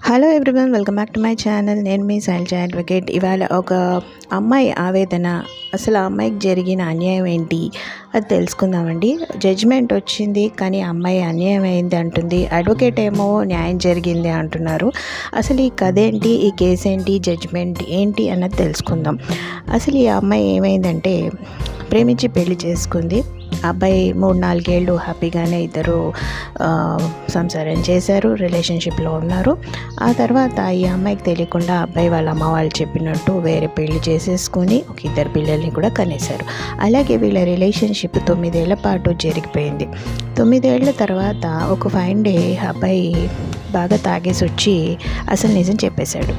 Hello everyone, welcome back to my channel. నేను మీ Shailaja advocate. ఇవాళ ఒక అమ్మాయి ఆవేదన, అసలు ఆ అమ్మాయికి జరిగిన అన్యాయం ఏంటి అది తెలుసుకుందామండి. జడ్జిమెంట్ వచ్చింది కానీ అమ్మాయి అన్యాయం అయింది అంటుంది, అడ్వకేట్ ఏమో న్యాయం జరిగింది అంటున్నారు. అసలు ఈ కథ ఏంటి, ఈ కేసు ఏంటి, జడ్జిమెంట్ ఏంటి అన్నది తెలుసుకుందాం. అసలు ఈ అమ్మాయి ఏమైందంటే, ప్రేమించి పెళ్లి చేసుకుంది. అబ్బాయి 3-4 ఏళ్ళు హ్యాపీగానే ఇద్దరు సంసారం చేశారు, రిలేషన్షిప్లో ఉన్నారు. ఆ తర్వాత ఈ అమ్మాయికి తెలియకుండా అబ్బాయి వాళ్ళ అమ్మ వాళ్ళు చెప్పినట్టు వేరే పెళ్లి చేసేసుకుని ఒక 2 పిల్లల్ని కూడా కనేశారు. అలాగే వీళ్ళ రిలేషన్షిప్ 9 ఏళ్ల పాటు జరిగిపోయింది. 9 ఏళ్ల తర్వాత ఒక ఫైన్ డే అబ్బాయి బాగా తాగేసి వచ్చి అసలు నిజం చెప్పేశాడు.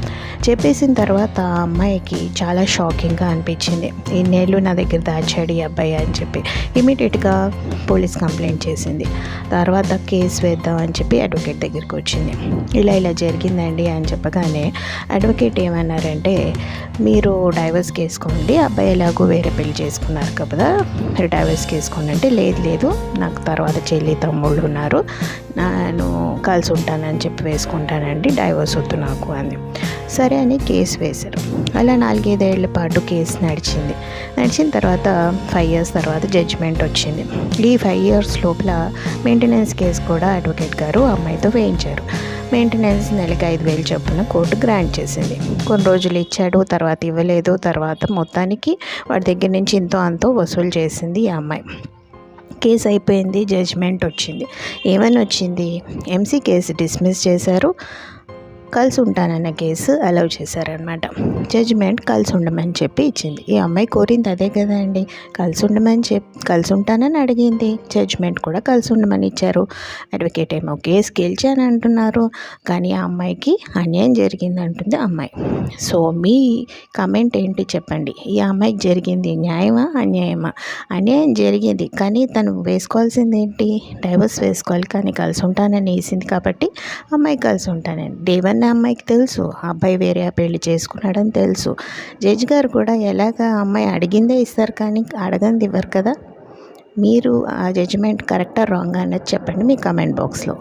చెప్పేసిన తర్వాత ఆ అమ్మాయికి చాలా షాకింగ్గా అనిపించింది. ఇన్నేళ్ళు నా దగ్గర దాచాడు ఈ అబ్బాయి అని చెప్పి ఇమీడియట్గా పోలీస్ కంప్లైంట్ చేసింది. తర్వాత కేసు వేద్దాం అని చెప్పి అడ్వకేట్ దగ్గరికి వచ్చింది. ఇలా జరిగిందండి అని చెప్పగానే అడ్వకేట్ ఏమన్నారంటే, మీరు డైవర్స్ కేసుకోండి, అబ్బాయి ఎలాగో వేరే పెళ్లి చేసుకున్నారు కదా, మీరు డైవర్స్ కేసుకోండి అంటే, లేదు నాకు తర్వాత చెల్లి తమ్ముళ్ళు ఉన్నారు, నేను కలిసి ఉంటానని చెప్పి వేసుకుంటానండి, డైవర్స్ వద్దు నాకు అని. సరే అని కేసు వేశారు. అలా 4-5 ఏళ్ల పాటు కేసు నడిచిన తర్వాత 5 years తర్వాత జడ్జిమెంట్ వచ్చింది. ఈ 5 years లోపల మెయింటెనెన్స్ కేసు కూడా అడ్వకేట్ గారు అమ్మాయితో వేయించారు. మెయింటెనెన్స్ నెలకి 5,000 చొప్పున కోర్టు గ్రాంట్ చేసింది. కొన్ని రోజులు ఇచ్చాడు, తర్వాత ఇవ్వలేదు, తర్వాత మొత్తానికి వాడి దగ్గర నుంచి ఇంతో అంతో వసూలు చేసింది ఈ అమ్మాయి. కేసు అయిపోయింది, జడ్జిమెంట్ వచ్చింది. ఏమని వచ్చింది? ఎంసీ కేసు డిస్మిస్ చేశారు, కలిసి ఉంటానన్న కేసు అలౌ చేశారనమాట. జడ్జిమెంట్ కలిసి ఉండమని చెప్పి ఇచ్చింది. ఈ అమ్మాయి కోరింది అదే కదండి, కలిసి ఉంటానని అడిగింది. జడ్జిమెంట్ కూడా కలిసి ఉండమని ఇచ్చారు. అడ్వకేట్ ఏమో కేసు గెలిచాను అంటున్నారు, కానీ ఆ అమ్మాయికి అన్యాయం జరిగింది అంటుంది అమ్మాయి. సో మీ కమెంట్ ఏంటి చెప్పండి. ఈ అమ్మాయికి జరిగింది న్యాయమా అన్యాయమా? అన్యాయం జరిగింది, కానీ తను వేసుకోవాల్సింది ఏంటి, డైవర్స్ వేసుకోవాలి, కానీ కలిసి ఉంటానని వేసింది కాబట్టి అమ్మాయి కలిసి ఉంటానని. డేవన్ అమ్మాయికి తెలుసు ఆ అబ్బాయి వేరే పెళ్లి చేసుకున్నాడని తెలుసు. జడ్జి గారు కూడా ఎలాగ అమ్మాయి అడిగిందే ఇస్తారు కానీ అడగంది ఇవ్వరు కదా. మీరు ఆ జడ్జిమెంట్ కరెక్టా రాంగా అన్నది చెప్పండి మీ కమెంట్ బాక్స్లో.